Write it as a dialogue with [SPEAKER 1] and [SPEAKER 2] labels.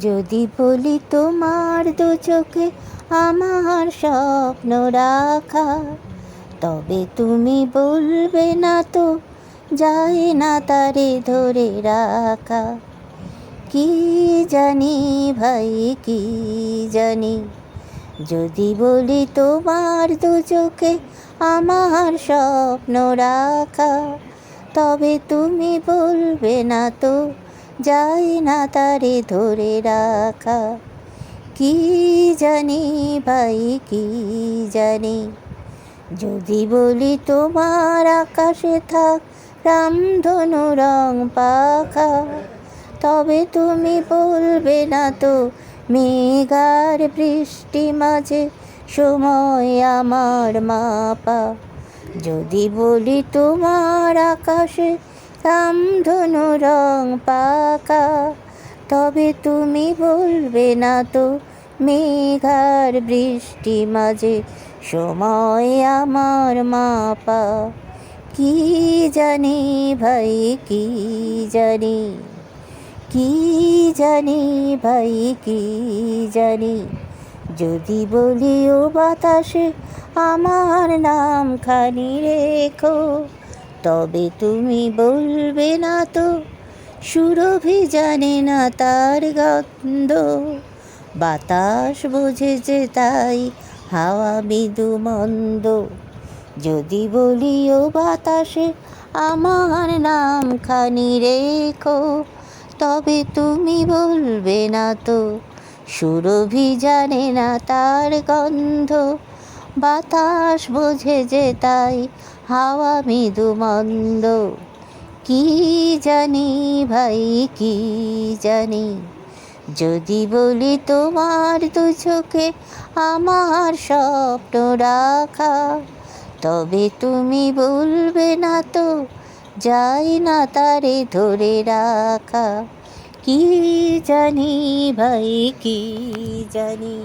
[SPEAKER 1] যদি বলি তোমার দু চোখে আমার স্বপ্ন রাখা, তবে তুমি বলবে না তো যায় না তারে ধরে রাখা। কি জানি ভাই কি জানি, যদি বলি তোমার দু চোখে আমার স্বপ্ন রাখা, তবে তুমি বলবে না তো যায় না তারে ধরে রাখা। কি জানি ভাই কি জানি, যদি বলি তোমার আকাশে থাক রামধনু রং পাখা, তবে তুমি বলবে না তো মেঘার বৃষ্টি মাঝে সময় আমার মাপা। যদি বলি তোমার আকাশে রামধনু রং পাখা, তবে তুমি বলবে না তো মেঘার বৃষ্টি মাঝে সময় আমার মাপা। কি জানি ভাই কি জানি, কি জানি ভাই কি জানি, যদি বলি ও বাতাসে আমার নাম খানি রেখো, তবে তুমি বলবে না তো সুরভি জানে না তার গন্ধ। বাতাস বুঝেছে তাই হাওয়া মৃদু মন্দ, যদি বলি ও বাতাসে আমার নাম খানি রেখো, তবে তুমি বলবে না তো সুরভি জানে না তার গন্ধ। বাতাস বোঝে যে তাই হাওয়া মৃদু মন্দ। কি জানি ভাই কি জানি, যদি বলি তোমার দু চোখে আমার স্বপ্ন রাখা, তবে তুমি বলবে না তো যায় না তারে ধরে রাখা। কি জানি ভাই কি জানি।